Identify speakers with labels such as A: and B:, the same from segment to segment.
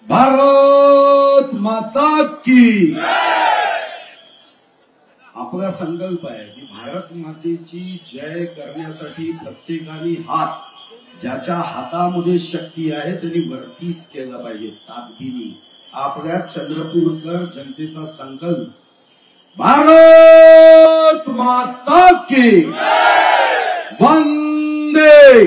A: भारत माता की आपला संकल्प आहे की भारत मातेची जय करण्यासाठी प्रत्येकाने हात, ज्याच्या हातामध्ये शक्ती आहे त्यांनी वरतीच केला पाहिजे ताकदीने. आपल्या चंद्रपूरकर जनतेचा संकल्प भारत माता की वंदे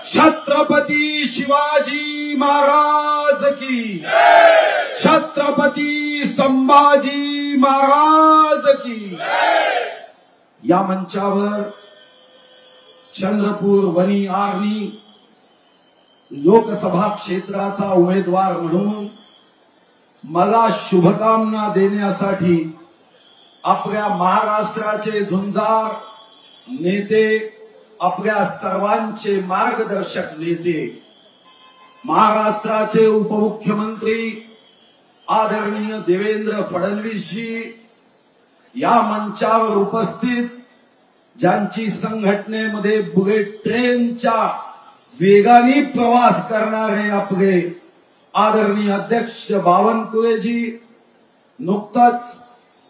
A: छत्रपती शिवाजी महाराज की, छत्रपती संभाजी महाराज की. या मंचावर चंद्रपूर वनी आर्णी लोकसभा क्षेत्राचा उमेदवार म्हणून मला शुभकामना देण्यासाठी आपल्या महाराष्ट्राचे झुंजार नेते, आपल्या सर्वांचे मार्गदर्शक नेते, महाराष्ट्राचे उपमुख्यमंत्री आदरणीय देवेंद्र फडणवीसजी या मंचावर उपस्थित, ज्यांची संघटनेमध्ये बुलेट ट्रेनच्या वेगाने प्रवास करणारे आपले आदरणीय अध्यक्ष बावनकुळेजी, नुकताच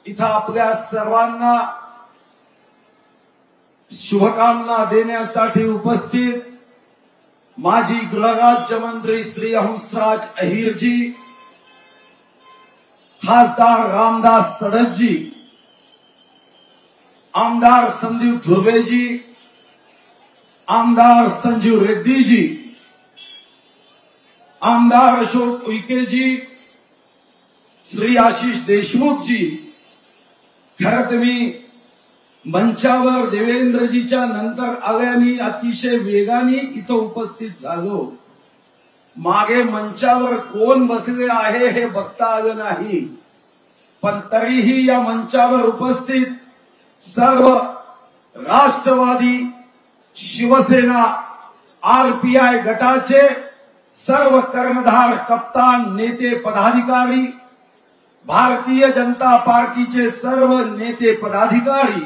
A: इथं आपल्या सर्वांना शुभकामना देण्यासाठी उपस्थित माजी गृहराज्यमंत्री श्री हंसराज अहिरजी, खासदार रामदास तडसजी, आमदार संदीप धुर्वेजी, आमदार संजीव रेड्डीजी, आमदार अशोक उईकेजी, श्री आशिष देशमुखजी. खरं तर मी मंचावर देवेंद्रजीच्या नंतर आल्याने अतिशय वेगाने इथं उपस्थित झालो. मागे मंचावर कोण बसले आहे हे बघता आलं नाही, पण तरीही या मंचावर उपस्थित सर्व राष्ट्रवादी, शिवसेना, आरपीआय गटाचे सर्व कर्णधार, कप्तान, नेते, पदाधिकारी, भारतीय जनता पार्टीचे सर्व नेते पदाधिकारी,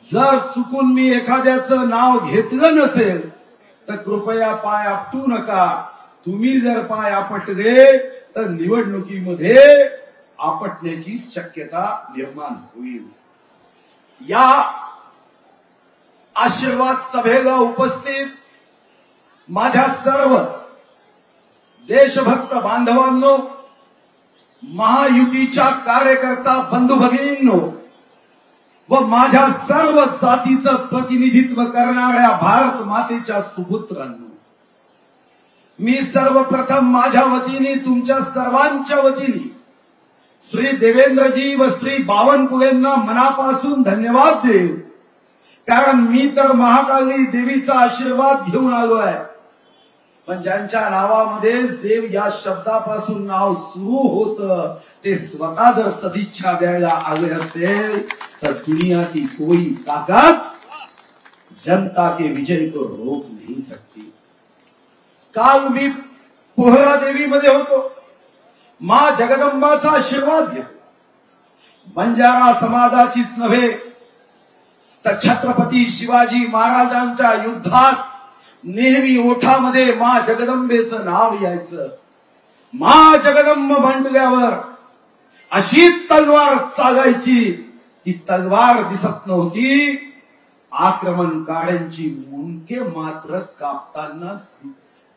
A: जर चुकून मी एखाद्याचं नाव घेतलं नसेल तर कृपया पाय आपटू नका. तुम्ही जर पाय आपटले तर निवडणुकीमध्ये आपटण्याची शक्यता निर्माण होईल. या आशीर्वाद सभेला उपस्थित माझ्या सर्व देशभक्त बांधवांनो, महायुतीच्या कार्यकर्ता बंधू भगिनींनो व माझ्या सर्व जातीचं प्रतिनिधित्व करणाऱ्या भारत मातेच्या सुपुत्रांनो, मी सर्वप्रथम माझ्या वतीने, तुमच्या सर्वांच्या वतीने श्री देवेंद्रजी व श्री बावनकुळेंना मनापासून धन्यवाद देव. कारण मी तर महाकाली देवीचा आशीर्वाद घेऊन आलो आहे, पण ज्यांच्या नावामध्येच देव या शब्दापासून नाव सुरू होतं ते स्वतः जर सदिच्छा द्यायला आले असते तर दुनिया की कोई ताकत जनता के विजय को रोक नहीं सकती. काल मी पोहरा देवीमध्ये होतो, मां जगदंबाचा आशीर्वाद घेतो. बंजारा समाजाचीच नव्हे तर छत्रपती शिवाजी महाराजांच्या युद्धात नेहमी ओठामध्ये मां जगदंबेचं नाव यायचं. मां जगदंब म्हटल्यावर अशी तलवार चालायची, ती तलवार दिसत नव्हती, आक्रमणकारांची मुंडके मात्र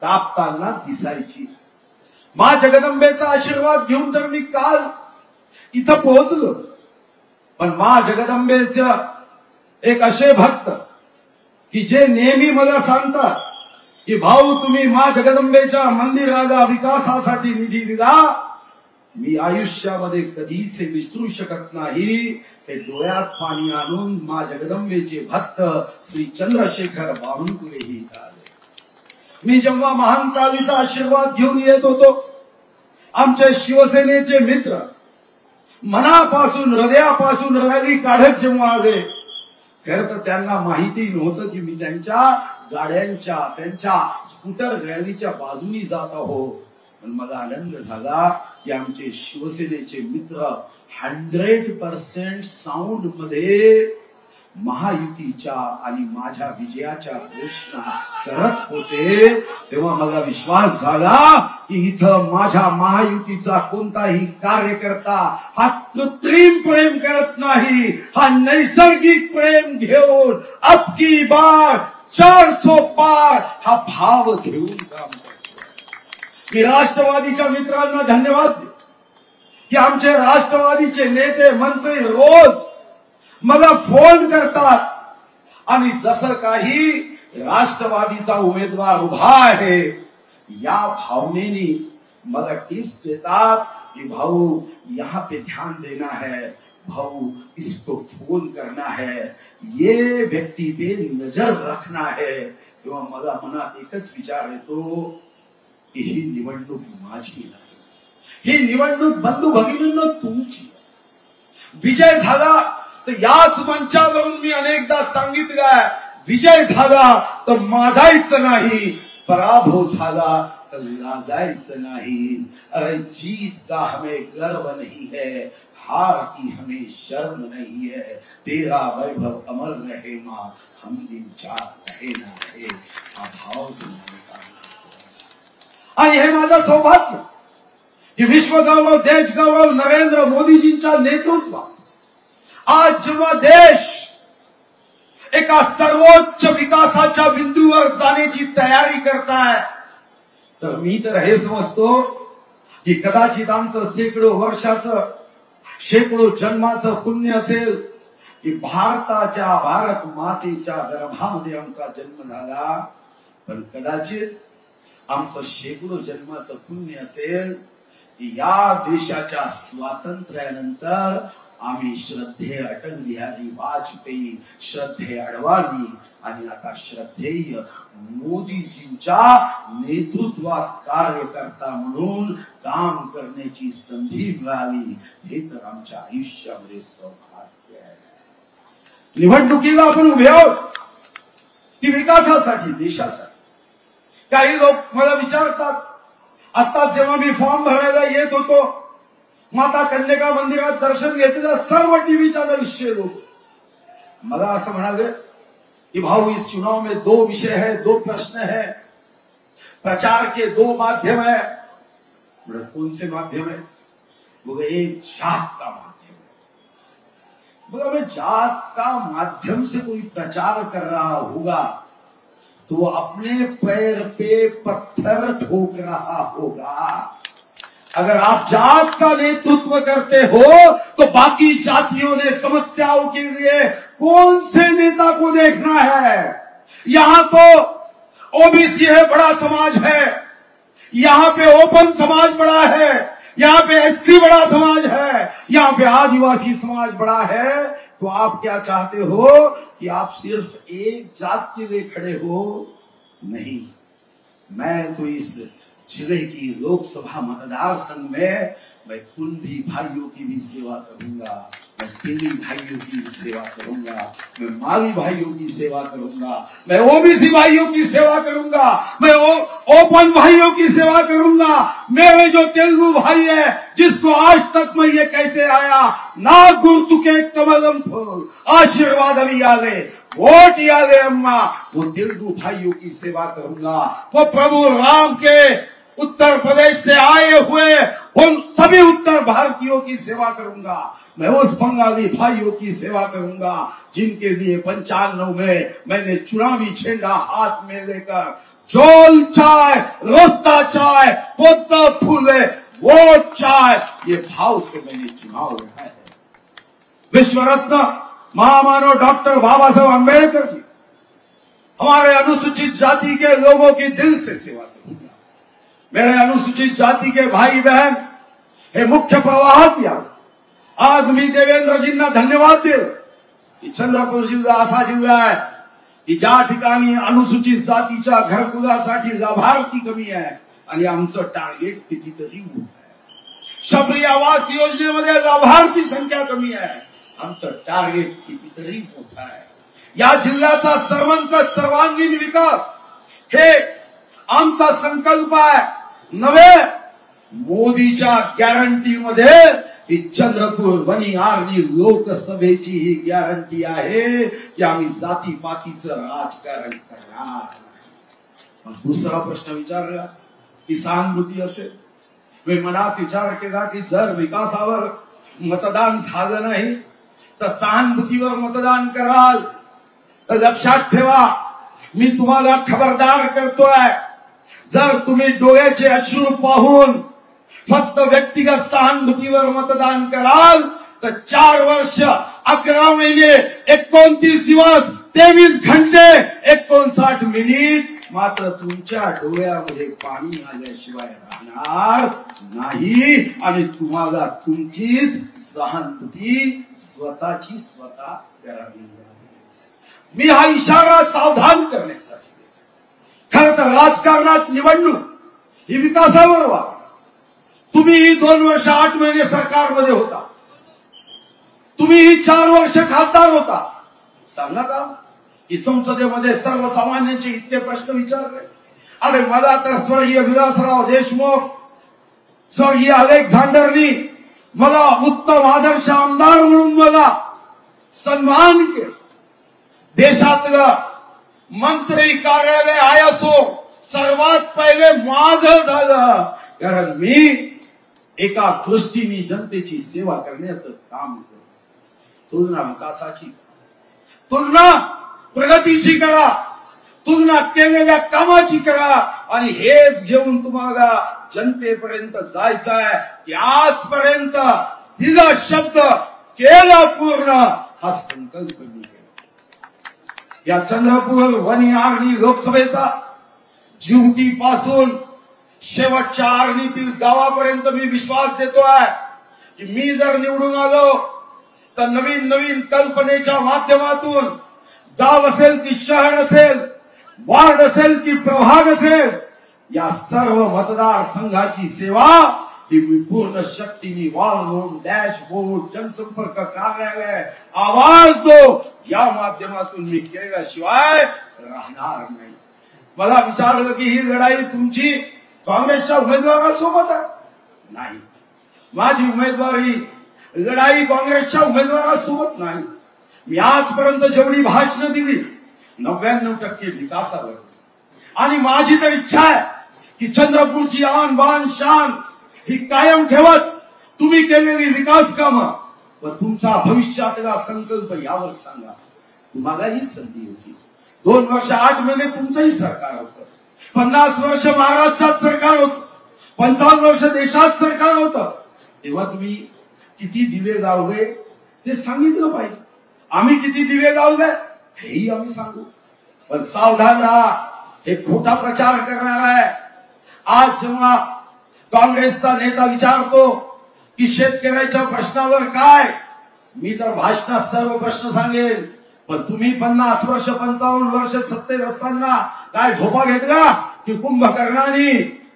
A: कापताना दिसायची. मां जगदंबेचा आशीर्वाद घेऊन तर मी काल इथं पोहोचलो, पण मां जगदंबेचे एक असे भक्त की जे नेहमी मला सांगतात की भाऊ तुम्ही मां जगदंबेच्या मंदिराला विकासासाठी निधी दिला, मी आयुष्यामध्ये कधीच हे विसरू शकत नाही. हे डोळ्यात पाणी आणून मां जगदंबेचे भक्त श्री चंद्रशेखर बावनकुळे हे आले. मी जेव्हा महाकालीचा आशीर्वाद घेऊन येत होतो, आमचे शिवसेनेचे मित्र मनापासून, हृदयापासून रॅली काढत जेव्हा आले, खरं तर त्यांना माहिती नव्हतं की मी त्यांच्या गाड्यांच्या, त्यांच्या स्कूटर रॅलीच्या बाजूनी जात आहो. पण मला आनंद झाला की आमचे शिवसेनेचे मित्र 100% साऊंड मध्ये महायुतीच्या आणि माझ्या विजयाच्या घोषणा करत होते, तेव्हा मला विश्वास झाला की इथं माझ्या महायुतीचा कोणताही कार्यकर्ता हा कृत्रिम प्रेम करत नाही, हा नैसर्गिक प्रेम घेऊन अब की बार 400 पार हा भाव घेऊन काम करतो. मी राष्ट्रवादीच्या मित्रांना धन्यवाद देतो की आमचे राष्ट्रवादीचे नेते मंत्री रोज मला फोन करतात आणि जसं काही राष्ट्रवादीचा उमेदवार उभा आहे या भावनेने मला टिप्स देतात कि भाऊ यहाँ पे ध्यान देना है, भाऊ इसको फोन करना है, ये व्यक्ति पे नजर रखना है. तेव्हा मला मनात एकच विचार येतो की ही निवडणूक माझी नाही, ही निवडणूक बंधू भगिनींनो तुमची. विजय झाला तर याच मंचावरून मी अनेकदा सांगितलं, विजय झाला तर माझाच नाही, पराभव झाला तर लाजायचं नाही. अरे जीत का हमें गर्व नहीं है, हार की हमें शर्म नहीं है, तेरा वैभव अमर रहे मां, हम दिन चार रहे ना रहे, हा भाव आणि हे माझं सौभाग्य की विश्वगौरव देश गौरव नरेंद्र मोदीजींच्या नेतृत्वात आज जेव्हा देश एका सर्वोच्च विकासाच्या बिंदूवर जाण्याची तयारी करताय, तर मी तर हे समजतो की कदाचित आमचं शेकडो वर्षाचं शेकडो जन्माचं पुण्य असेल की भारत मातेच्या गर्भामध्ये आमचा जन्म झाला, पण कदाचित आमचं शेकडो जन्माचं पुण्य असेल की या देशाच्या स्वातंत्र्यानंतर आम्ही श्रद्धेय अटल बिहारी वाजपेयी, श्रद्धेय अडवाणी आणि आता श्रद्धेय मोदीजींच्या नेतृत्वात कार्यकर्ता म्हणून काम करण्याची संधी मिळाली. हे तर आमच्या आयुष्यामध्ये सौभाग्य आहे. निवडणुकीला आपण उभे आहोत ती विकासासाठी, देशासाठी. काही लोक मला विचारतात, आता जेव्हा मी फॉर्म भरायला येत होतो माता कन्यका मंदिरात दर्शन घेतलं, सर्व टीव्हीच्या दृश्य लोग मला असं म्हणाले कि भाऊ इस चुनाव में दो विषय है, दो प्रश्न है, प्रचार के दो माध्यम है. बोले कौन से माध्यम है? बोले एक जात का माध्यम है. बोला मैं जात का माध्यम से कोई प्रचार कर रहा होगा तो वो अपने पैर पे पत्थर ठोक रहा होगा. अगर आप जात का नेतृत्व करते हो तो बाकी जातियों ने समस्याओं के लिए कौन से नेता को देखना है? यहां तो ओबीसी है, बड़ा समाज है, यहां पे ओपन समाज बड़ा है, यहां पे एससी बड़ा समाज है, यहां पे आदिवासी समाज बड़ा है. तो आप क्या चाहते हो कि आप सिर्फ एक जात के लिए खड़े हो? नहीं, मैं तो इस जिले की लोकसभा मतदार संघ में मैं कुंभी भाइयों की भी सेवा करूंगा, मैं तेली भाइयों की भी सेवा करूंगा, मैं माली भाइयों की सेवा करूंगा, मैं ओबीसी भाइयों की सेवा करूंगा, मैं ओपन भाइयों की सेवा करूंगा. मेरे जो तेलुगु भाई है जिसको आज तक मैं ये कहते आया, ना गुर्तु के कमलम फूल आशीर्वाद अभी आ गए, वोट आ गए अम्मा, वो तेलुगु भाइयों की सेवा करूंगा. वो प्रभु राम के उत्तर प्रदेश से आए हुए उन सभी उत्तर भारतीयों की सेवा करूंगा. मैं उस बंगाली भाइयों की सेवा करूंगा जिनके लिए 95 में मैंने चुनावी झंडा हाथ में लेकर जोल चाय, रोस्ता चाय, पोता फूले, वोट चाय, ये भाव से मैंने चुनाव लड़ा है. विश्व रत्न महामानव डॉक्टर बाबा साहब अम्बेडकर जी हमारे अनुसूचित जाति के लोगों की दिल से सेवा करूंगा. मेरे अनुसूचित जाति के भाई बहन हे मुख्य प्रवाहात या. आज मी देवेंद्रजींना धन्यवाद देव की चंद्रपूर जिल्हा असा जिल्हा आहे की ज्या ठिकाणी अनुसूचित जातीच्या घरकुलासाठी लाभार्थी कमी आहे आणि आमचं टार्गेट कितीतरी मोठं आहे. शबरी आवास योजनेमध्ये लाभार्थी संख्या कमी आहे, आमचं टार्गेट कितीतरी मोठं आहे. या जिल्ह्याचा सर्वंकष सर्वांगीण विकास हे आमचा संकल्प आहे. नव्हे मोदीच्या गॅरंटीमध्ये की चंद्रपूर वनी आर्णी लोकसभेची ही गॅरंटी आहे की आम्ही जातीपातीचं राजकारण करणार नाही। मग दुसरा प्रश्न विचारला की सहानुभूती असेल, मी मनात विचार केला की जर विकासावर मतदान झालं नाही तर सहानुभूतीवर मतदान कराल तर लक्षात ठेवा, मी तुम्हाला खबरदार करतोय, जर तुम्ही डोळ्याचे अश्रू पाहून फक्त व्यक्तिगत सहानुभूतीवर मतदान कराल तर 4 वर्ष 11 महिने 29 दिवस 23 घंटे 59 मिनिट मात्र तुमच्या डोळ्यामध्ये पाणी आल्याशिवाय राहणार नाही आणि तुम्हाला तुमचीच सहानुभूती स्वतःची स्वतः करावी लागेल। मी हा इशारा सावधान करण्यासाठी, खरं तर राजकारणात निवडणूक ही विकासावर व्हावी। तुम्ही 2 वर्ष 8 महिने सरकारमध्ये होता, तुम्ही 4 वर्ष खासदार होता, सांगा का की संसदेमध्ये सर्वसामान्यांचे इतके प्रश्न विचारले? अरे मला तर स्वर्गीय विलासराव देशमुख, स्वर्गीय अलेक्झांडरनी मला उत्तम आदर्श आमदार म्हणून मला सन्मान केला। देशातलं मंत्री कार्यालय आयसो सर्वात पहिले माझं झालं, कारण मी एका दृष्टीने जनतेची सेवा करण्याचं काम करतो। तुलना विकासाची करा, तुलना प्रगतीची करा, तुलना केलेल्या कामाची करा आणि हेच घेऊन तुम्हाला जनतेपर्यंत जायचं आहे की आजपर्यंत दिला शब्द केला पूर्ण, हा संकल्प मी केला। या चंद्रपूर वनी आर्णी लोकसभेचा जिवतीपासून शेवटच्या आर्णीतील गावापर्यंत मी विश्वास देतोय की मी जर निवडून आलो तर नवीन नवीन कल्पनेच्या माध्यमातून गाव असेल की शहर असेल, वार्ड असेल की प्रभाग असेल, या सर्व मतदारसंघाची सेवा ही मी पूर्ण शक्तीने वॉल रूम, डॅशबोर्ड, जनसंपर्क कार्यालय, आवाज दो या माध्यमातून मी केल्याशिवाय राहणार नाही। मला विचारलं की ही लढाई तुमची काँग्रेसच्या उमेदवारासोबत आहे? नाही, माझी उमेदवारी लढाई काँग्रेसच्या उमेदवारासोबत नाही। मी आजपर्यंत जेवढी भाषणं दिली 99% विकासावर, आणि माझी तर इच्छा आहे की चंद्रपूरची आन बान शान ही कायम ठेवत तुम्ही केलेली विकास कामं व तुमचा भविष्यातला संकल्प यावर सांगा। तुम्हाला ही संधी होती, 2 वर्ष 8 महिने तुमचंही सरकार होतं, 50 वर्ष महाराष्ट्रात सरकार होतं, 55 वर्ष देशात सरकार होतं, तेव्हा तुम्ही किती दिवे लावले ते सांगितलं पाहिजे। आम्ही किती दिवे लावले हेही आम्ही सांगू, पण सावधान राहा, हे खोटा प्रचार करणार आहे। आज जेव्हा काँग्रेसचा नेता विचारतो की शेतकऱ्याच्या प्रश्नावर काय, मी तर भाषणात सर्व प्रश्न सांगेन, पण तुम्ही 50 वर्ष 55 वर्ष सत्तेत असताना काय झोपा घेतला की कुंभकर्णाने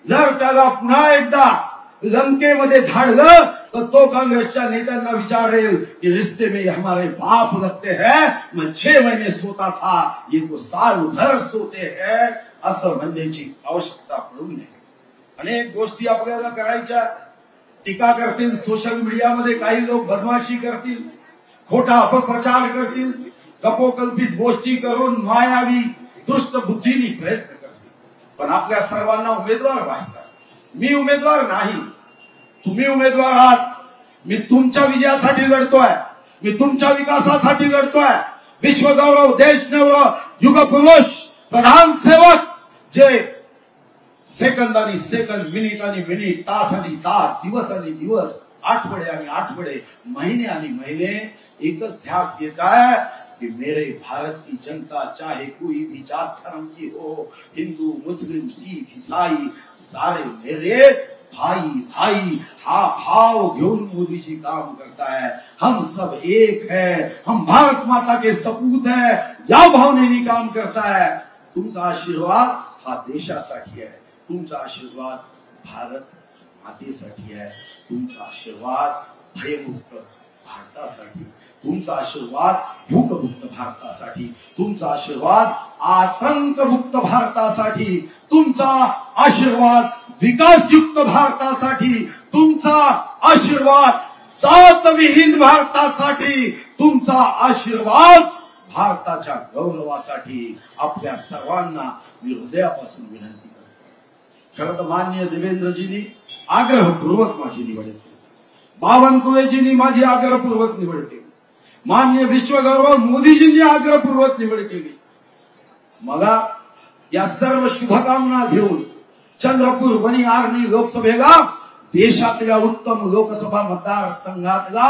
A: जर त्याला पुन्हा एकदा लंकेमध्ये धाडलं तर तो काँग्रेसच्या नेत्यांना विचारेल की रिश्ते में हमारे बाप लगते हैं, मैं 6 महीने सोता था, ये तो साल भर सोते हैं, असं म्हणण्याची आवश्यकता पडू नये। अनेक गोष्टी आपल्याला करायच्या, टीका करतील, सोशल मीडियामध्ये काही लोक बदमाशी करतील, खोटा अपप्रचार करतील, कपोकल्पित गोष्टी करून मायावी दुष्ट बुद्धीने प्रयत्न करतील, पण आपल्या सर्वांना उमेदवार व्हायचा। मी उमेदवार नाही, तुम्ही उमेदवार आहात। मी तुमच्या विजयासाठी लढतोय, मी तुमच्या विकासासाठी लढतोय। विश्वगौरव, देशगौरव, युगपुरुष, प्रधान सेवक जे सेकंदानी सेकंद, मिनिटानी मिनिट, तासानी तास, दिवसानी दिवस, आठवडे आणि आठवडे, महीने आणि महीने एकच ध्यास घेत आहे कि मेरे भारत की जनता चाहे कोई भी जात धर्म की हो, हिंदू, मुस्लिम, सिख, ईसाई, सारे मेरे भाई भाई, हा भाव घेऊन मोदी जी काम करता है। हम सब एक है, हम भारत माता के सपूत है, या भावनेने काम करता है। तुमचा आशीर्वाद हा देशासाठी आहे, तुमचा आशीर्वाद भारत मातेसाठी आहे, तुमचा आशीर्वाद भयमुक्त भारतासाठी, तुमचा आशीर्वाद भूकमुक्त भारतासाठी, तुमचा आशीर्वाद आतंकमुक्त भारतासाठी, तुमचा आशीर्वाद विकासयुक्त भारतासाठी, तुमचा आशीर्वाद सातविहीन भारतासाठी तुमचा आशीर्वाद, भारताच्या गौरवासाठी आपल्या सर्वांना मी हृदयापासून विनंती करतो। खरं तर माननीय देवेंद्रजींनी आग्रहपूर्वक माझी निवड केली, बावनकुळेजींनी माझी आग्रहपूर्वक निवड केली, माननीय विश्वगौरव मोदीजींनी आग्रहपूर्वक निवड केली। मला या सर्व शुभकामना घेऊन चंद्रपूर वनी आर्णी लोकसभेला देशातल्या उत्तम लोकसभा मतदारसंघातला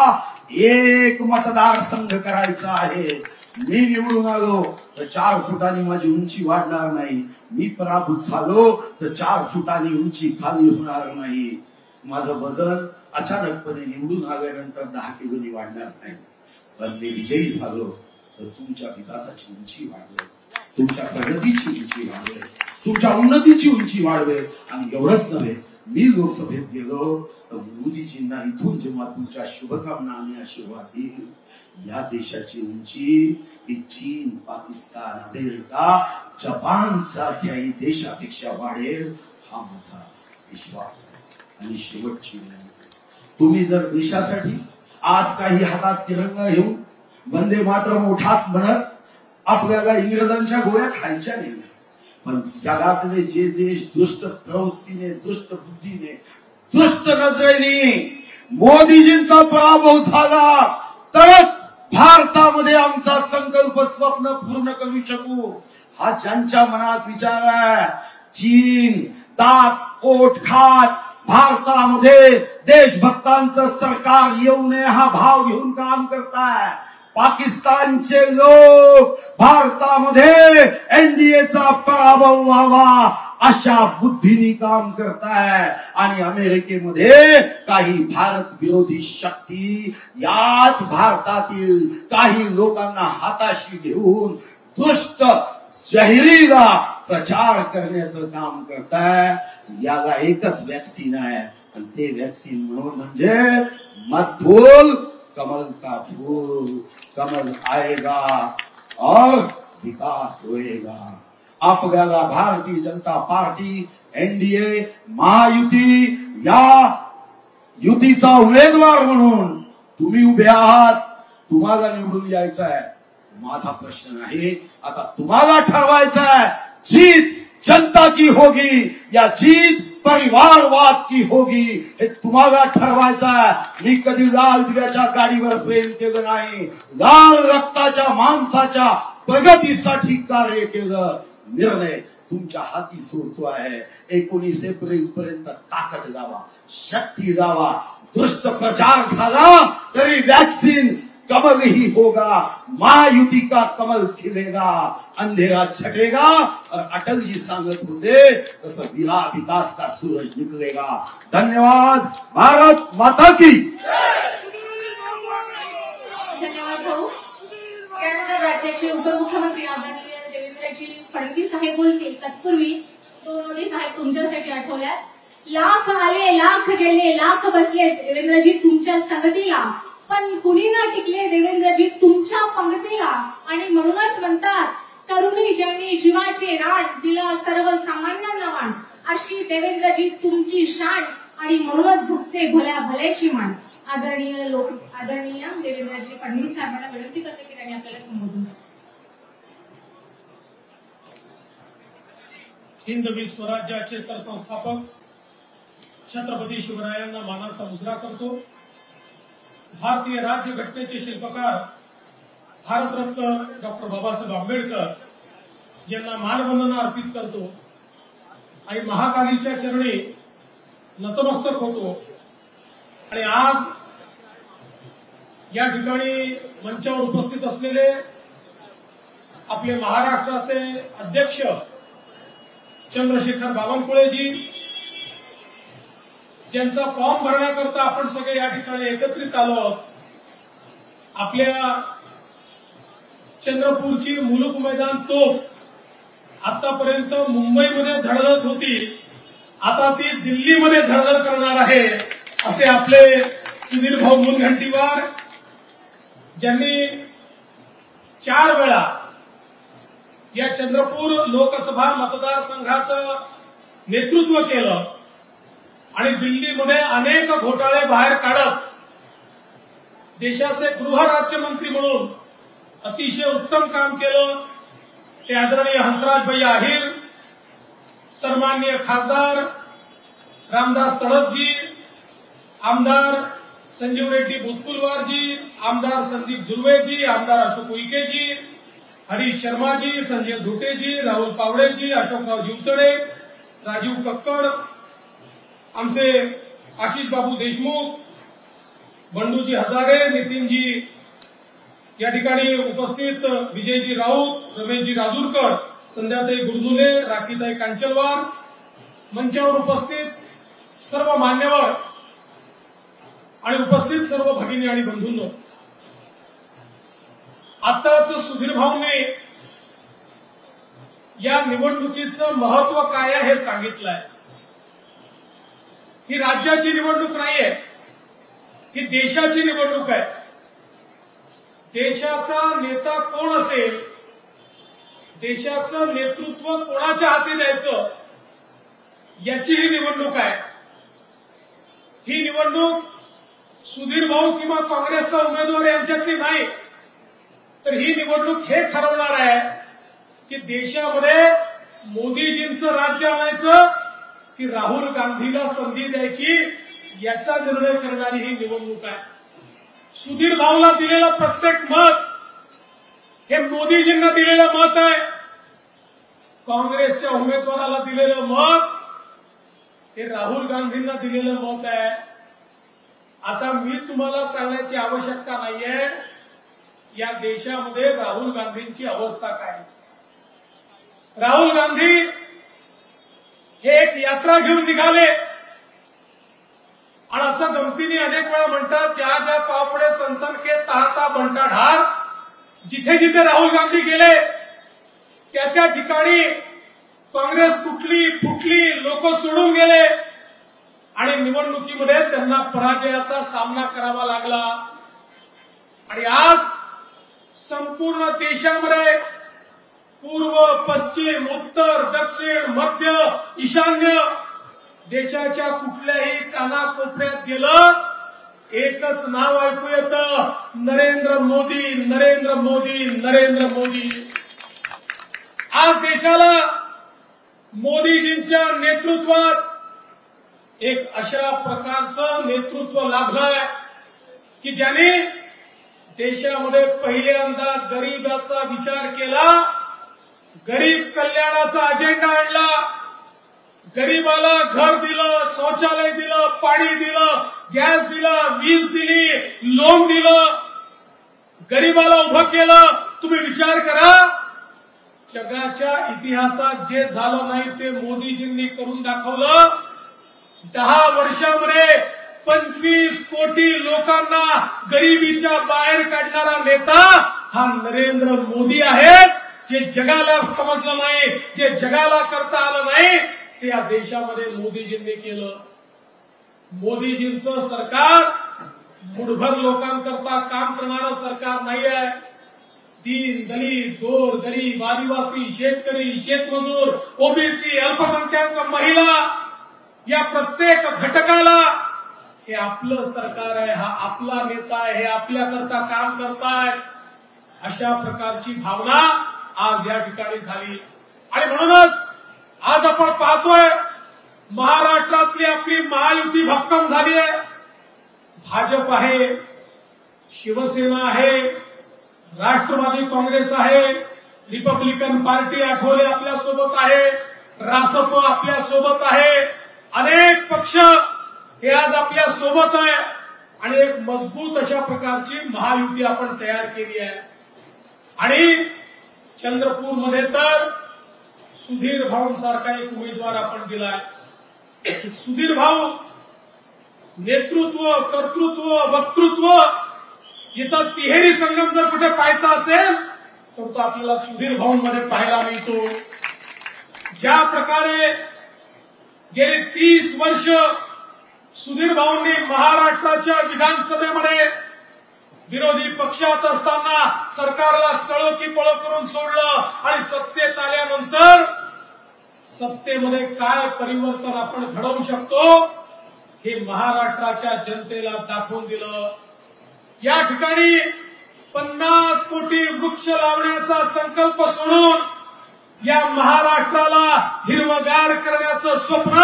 A: एक मतदारसंघ करायचा आहे। मी निवडून आलो तर 4 फुटांनी माझी उंची वाढणार नाही, मी पराभूत झालो तर 4 फुटांनी उंची खाली होणार नाही। माझं वजन अचानकपणे निवडून आल्यानंतर 10 किलोनी वाढणार नाही, पण मी विजयी झालो तर तुमच्या विकासाची उंची वाढवेल, तुमच्या प्रगतीची उंची वाढवेल, तुमच्या उन्नतीची उंची वाढवेल। आणि एवढंच नव्हे, मी लोकसभेत गेलो तर मोदीजींना इथून जेव्हा तुमच्या शुभकामना आणि आशीर्वाद देईल, या देशाची उंची ही चीन, पाकिस्तान, अमेरिका, जपान सारख्याही देशापेक्षा वाढेल, हा माझा विश्वास आहे। आणि शेवटची विनंती, तुम्ही जर देशासाठी आज काही हातात तिरंगा घेऊन वंदे मातरम ओठात म्हणत आपल्याला इंग्रजांच्या गोळ्या खायच्या नाही, पण जगातले जे देश दुष्ट प्रवृत्तीने, दुष्ट बुद्धीने, दुष्ट नजरेने मोदीजींचा पराभव झाला तरच भारतामध्ये आमचा संकल्प स्वप्न पूर्ण करू शकू, हा ज्यांच्या मनात विचार आहे। चीन दात ओठ खात भारतामध्ये देशभक्तांचं सरकार येऊ नये हा भाव घेऊन काम करताय। पाकिस्तानचे लोक भारतामध्ये एनडीएचा पराभव व्हावा अशा बुद्धीने काम करताय। आणि अमेरिकेमध्ये काही भारत विरोधी शक्ती याच भारतातील काही लोकांना हाताशी घेऊन दुष्ट शहरीला प्रचार करण्याचं काम करताय। याला एकच वॅक्सिन आहे आणि ते वॅक्सिन म्हणजे मत भूल कमल का फूल, कमल आएगा और विकास होएगा। आपल्याला भारतीय जनता पार्टी, एनडीए, महायुती या युतीचा उमेदवार म्हणून तुम्ही उभे आहात, तुम्हाला निवडून यायचं आहे। माझा प्रश्न आहे, आता तुम्हाला ठरवायचं आहे, जीत जनता की होगी या जीत परिवारवाद की होगी, हे तुम्हाला ठरवायचं आहे। मी कधी लाल दिव्याच्या गाडीवर प्रेम केलं नाही, लाल रक्ताच्या माणसाच्या प्रगतीसाठी कार्य केलं। निर्णय तुमच्या हाती सोडतो आहे। 19 एप्रिल पर्यंत ताकद लावा, शक्ती लावा। दुष्ट प्रचार झाला तरी वॅक्सिन कमल ही होगा, महायुति का कमल खिलेगा, अंधेरा छटेगा और अटल जी सांगत होते तसं विकास का सूरज निकलेगा। धन्यवाद। भारत माता की
B: धन्यवाद भाऊ। त्यानंतर राज्याचे उपमुख्यमंत्री आदरणीय देवेंद्रजी फडणवीस साहेब बोलतील, तत्पूर्वी 2 मोदी साहेब तुमच्यासाठी आठवल्यात। लाख आले लाख गेले लाख बसले देवेंद्रजी तुमच्या संगतीला, पण कुणी ना टिकले देवेंद्रजी तुमच्या पंगतीला। आणि म्हणूनच म्हणतात, तरुणी ज्यांनी जीवाचे रान दिलं सर्वसामान्यांना मान, अशी देवेंद्रजी तुमची शान आणि म्हणूनच भुकते भल्या भल्याची मान। आदरणीय देवेंद्रजी फडणवीस साहेबांना विनंती करते की त्यांनी आपल्याला संबोधून
C: हिंदवी स्वराज्याचे सरसंस्थापक छत्रपती शिवरायांना मानाचा मुजरा करतो। भारतीय राज्यघटनेचे शिल्पकार भारतरत्न डॉक्टर बाबासाहेब आंबेडकर यांना मानवंदना अर्पित करतो। आई महाकालीच्या चरणी नतमस्तक होतो। आणि आज या ठिकाणी मंचावर उपस्थित असलेले आपले महाराष्ट्राचे अध्यक्ष चंद्रशेखर बावनकुळेजी, ज्यांचा फॉर्म भरण्याकरता आपण सगळे या ठिकाणी एकत्रित आलो। आपल्या चंद्रपूरची मुलुक मैदान तोफ आतापर्यंत मुंबईमध्ये धडधड होती, आता ती दिल्लीमध्ये धडधड करणार आहे, असे आपले सुधीर भाऊ मुनगंटीवार, ज्यांनी 4 वेळा या चंद्रपूर लोकसभा मतदारसंघाचं नेतृत्व केलं आणि दिल्लीमध्ये अनेक घोटाळे बाहेर काढत देशाचे गृहराज्यमंत्री म्हणून अतिशय उत्तम काम केलं ते आदरणीय हंसराजभाई आहिर, सन्माननीय खासदार रामदास तडसजी, आमदार संजीव रेड्डी भूतपूर्वारजी, आमदार संदीप धुर्वेजी, आमदार अशोक उईकेजी, हरीश शर्माजी, संजय धोटेजी, राहुल पावडेजी, अशोकराव जीवतडे, राजीव कक्कड, आमचे आशिष बाबू देशमुख, बंडूजी हजारे, नितीनजी या ठिकाणी उपस्थित, विजयजी राऊत, रमेशजी राजूरकर, संध्याताई गुरदुले, राखीताई कांचलवार, मंचावर उपस्थित सर्व मान्यवर आणि उपस्थित सर्व भगिनी आणि बंधूंनो, आताच सुधीर भाऊने या निवडणुकीचं महत्व काय आहे हे सांगितलंय. ही राज्याची निवडणूक नाहीये, ही देशाची निवडणूक आहे. देशाचा नेता कोण असेल, देशाचं नेतृत्व कोणाच्या हाती द्यायचं, याची ही निवडणूक आहे. ही निवडणूक सुधीर भाऊ किंवा काँग्रेसचा उमेदवार यांच्यातली नाही, तर ही निवडणूक हे ठरवणार आहे की देशामध्ये मोदीजींचं राज्य आणायचं की राहुल गांधीला संधी द्यायची, याचा निर्णय करणारी ही निवडणूक आहे. सुधीर भाऊला दिलेलं प्रत्येक मत हे मोदीजींना दिलेलं मत आहे. काँग्रेसच्या उमेदवाराला दिलेलं मत हे राहुल गांधींना दिलेलं मत आहे. आता मी तुम्हाला सांगण्याची आवश्यकता नाहीये या देशामध्ये राहुल गांधींची अवस्था काय. राहुल गांधी हे एक यात्रा घेऊन निघाले आणि असं गमतीने अनेक वेळा म्हणतात, ज्या ज्या पापडे संतन के ताहता बनता ढार. जिथे जिथे राहुल गांधी गेले त्या त्या ठिकाणी काँग्रेस तुटली फुटली, लोक सोडून गेले आणि निवडणुकीमध्ये त्यांना पराजयाचा सामना करावा लागला. आणि आज संपूर्ण देशामध्ये पूर्व पश्चिम उत्तर दक्षिण मध्य ईशान्य देशाच्या कुठल्याही कानाकोपऱ्यात गेलं एकच नाव ऐकू येतं, नरेंद्र मोदी, नरेंद्र मोदी, नरेंद्र मोदी. आज देशाला मोदीजींच्या नेतृत्वात एक अशा प्रकारचं नेतृत्व लाभलंय की ज्याने देशामध्ये पहिल्यांदा गरिबाचा विचार केला, गरीब कल्याणाचा अजेंडा आणला, गरीबाला घर दिलं, शौचालय दिलं, पाणी दिलं, गॅस दिला, वीज दिली, लोन दिलं, गरीबाला उभं केलं. तुम्ही विचार करा, जगाच्या इतिहासात जे झालं नाही ते मोदीजींनी करून दाखवलं. 10 वर्षामध्ये 25 कोटी लोकांना गरिबीच्या बाहेर काढणारा नेता हा नरेंद्र मोदी आहे. जे जगाला समजलं नाही, जे जगाला करता आलं नाही, ते या देशामध्ये मोदीजींनी केलं. मोदीजींचं सरकार मुठभर लोकांकरता काम करणारं सरकार नाही आहे. दीन दलित गोर गरीब आदिवासी शेतकरी शेतमजूर ओबीसी अल्पसंख्याक महिला या प्रत्येक घटकाला हे आपलं सरकार आहे, हा आपला नेता आहे, हे आपल्याकरता काम करताय, अशा प्रकारची भावना आज या ठिकाणी झाली. आणि म्हणूनच आज आपण पाहतोय महाराष्ट्रातली आपली महायुती भक्कम झाली आहे. भाजप आहे, शिवसेना आहे, राष्ट्रवादी काँग्रेस आहे, रिपब्लिकन पार्टी आठवले आपल्या सोबत आहे, रासप आपल्या सोबत आहे, अनेक पक्ष हे आज आपल्या सोबत आहे आणि एक मजबूत अशा प्रकारची महायुती आपण तयार केली आहे. आणि चंद्रपूरमध्ये तर सुधीर भाऊंसारखा एक उमेदवार आपण दिलाय. सुधीर भाऊ नेतृत्व कर्तृत्व वक्तृत्व याचा तिहेरी संगम जर कुठे पाहायचा असेल तर तो आपल्याला सुधीर भाऊंमध्ये पाहायला मिळतो. ज्या प्रकारे गेली 30 वर्ष सुधीर भाऊंनी महाराष्ट्राच्या विधानसभेमध्ये विरोधी पक्षात असताना सरकारला सळो की पळो करून सोडलं आणि सत्तेत आल्यानंतर सत्तेमध्ये काय परिवर्तन आपण घडवू शकतो हे महाराष्ट्राच्या जनतेला दाखवून दिलं. या ठिकाणी 50 कोटी वृक्ष लावण्याचा संकल्प सोडून या महाराष्ट्राला हिरवगार करण्याचं स्वप्न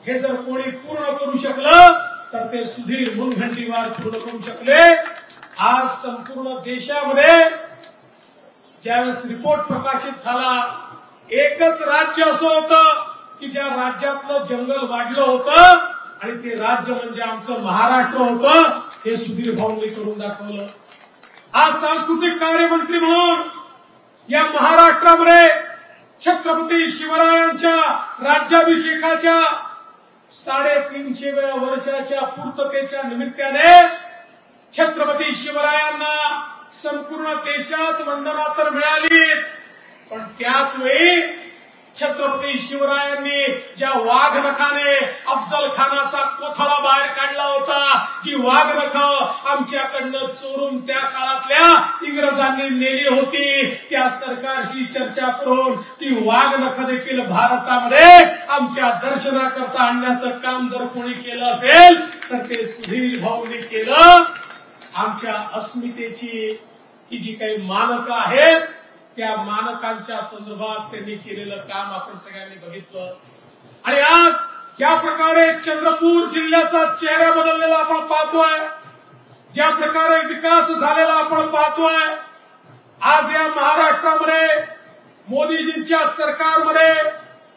C: हे जर कोणी पूर्ण करू शकलं तर ते सुधीर मुनगंटीवार पूर्ण करू शकले. आज संपूर्ण देशामध्ये ज्यावेळेस रिपोर्ट प्रकाशित झाला, एकच राज्य असं होतं की ज्या राज्यातलं जंगल वाढलं होतं आणि ते राज्य म्हणजे आमचं महाराष्ट्र होतं. हे सुधीर भाऊंनी करून दाखवलं. आज सांस्कृतिक कार्यमंत्री म्हणून या महाराष्ट्रामध्ये छत्रपती शिवरायांच्या राज्याभिषेकाच्या 350व्या वर्षाच्या पूर्ततेच्या निमित्ताने छत्रपती शिवरायांना संपूर्ण देशात वंदना तर मिळालीच, पण त्याच वेळी छत्रपती शिवरायांनी ज्या वाघनखाने अफजल खानाचा कोथळा बाहेर काढला होता, जी वाघनख आमच्याकडनं चोरून त्या काळातल्या इंग्रजांनी नेली होती, त्या सरकारशी चर्चा करून ती वाघनख देखील भारतामध्ये आमच्या दर्शनाकरता आणण्याचं काम जर कोणी केलं असेल तर ते सुधीर भाऊंनी केलं. आमच्या अस्मितेची ही जी काही मानकं आहेत त्या मानकांच्या संदर्भात त्यांनी केलेलं काम आपण सगळ्यांनी बघितलं. आणि आज ज्या प्रकारे चंद्रपूर जिल्ह्याचा चेहरा बदललेला आपण पाहतोय, ज्या प्रकारे विकास झालेला आपण पाहतोय, आज या महाराष्ट्रामध्ये मोदीजींच्या सरकारमध्ये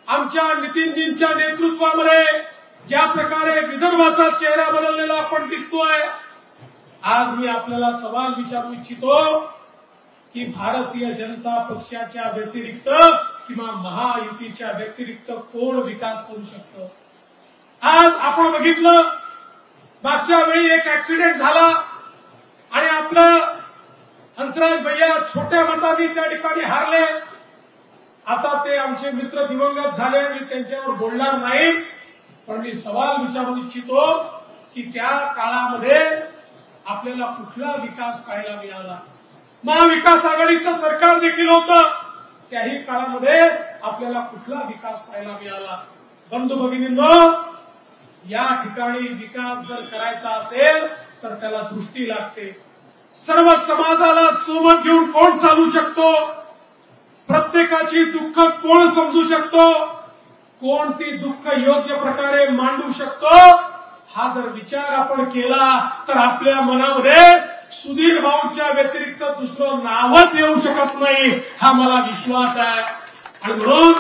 C: आमच्या नितीनजींच्या नेतृत्वामध्ये ज्या प्रकारे विदर्भाचा चेहरा बदललेला आपण दिसतोय. आज मी आपल्याला सवाल विचारू इच्छितो की भारतीय जनता पक्षाच्या व्यतिरिक्त किंवा महायुतीच्या व्यतिरिक्त कोण विकास करू शकतं? आज आपण बघितलं, मागच्या वेळी एक ऍक्सिडेंट झाला आणि आपलं हंसराज भैया छोट्या मतांनी त्या ठिकाणी हारले. आता ते आमचे मित्र दिवंगत झाले, मी त्यांच्यावर बोलणार नाही, पण मी सवाल विचारू इच्छितो की त्या काळामध्ये आपल्याला कुठला विकास पाहायला मिळाला? महाविकास आघाडीचं सरकार देखील होतं, त्याही काळामध्ये आपल्याला कुठला विकास पाहायला मिळाला? बंधू भगिनींनो, या ठिकाणी विकास जर करायचा असेल तर त्याला दृष्टी लागते. सर्व समाजाला सोबत घेऊन कोण चालू शकतो? प्रत्येकाची दुःख कोण समजू शकतो? कोण ती दुःख योग्य प्रकारे मांडू शकतो? हा जर विचार आपण केला तर आपल्या मनामध्ये सुधीर भाऊंच्या व्यतिरिक्त दुसरं नावच येऊ शकत नाही, हा मला विश्वास आहे. आणि म्हणून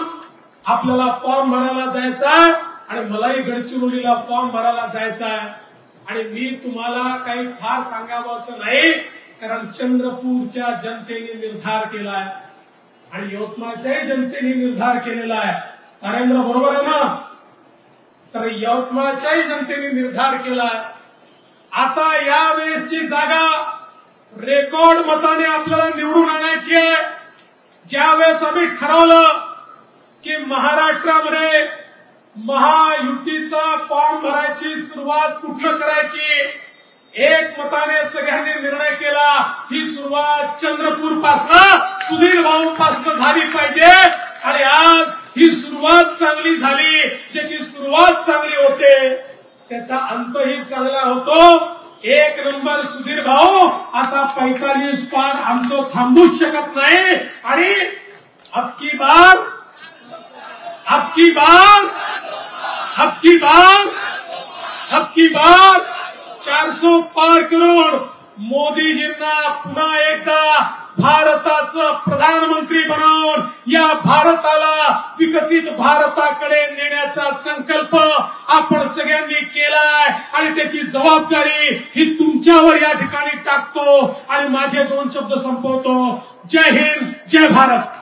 C: आपल्याला फॉर्म भरायला जायचा आहे आणि मलाही गडचिरोलीला फॉर्म भरायला जायचा आहे. आणि मी तुम्हाला काही फार सांगावं असं नाही, कारण चंद्रपूरच्या जनतेने निर्धार केलाय आणि यवतमाळच्याही जनतेने निर्धार केलेला आहे. नरेंद्र बरोबर आहे ना? तर यवतमाळच्याही जनतेने निर्धार केलाय. आता या वेळेसची जागा रेकॉर्ड मताने आपल्याला निवडून आणायची आहे. ज्यावेळेस आम्ही ठरवलं की महाराष्ट्रामध्ये महायुतीचा फॉर्म भरायची सुरुवात कुठलं करायची, एक मताने सगळ्यांनी निर्णय केला ही सुरुवात चंद्रपूर पासून सुधीर भाऊ पासून झाली पाहिजे. आणि आज ही सुरुवात चांगली झाली. ज्याची सुरुवात चांगली होते त्याचा अंतही चांगला होतो. 1 नंबर सुधीर भाऊ. आता 45 पार आमचं थांबूच शकत नाही. आणि अबकी बार 400 पार करून मोदीजींना पुन्हा एकदा भारताचं प्रधानमंत्री बनवून या भारताला विकसित भारताकडे नेण्याचा संकल्प आपण सगळ्यांनी केलाय. आणि त्याची जबाबदारी ही तुमच्यावर या ठिकाणी टाकतो. आणि माझे 2 शब्द संपवतो. जय हिंद, जय भारत.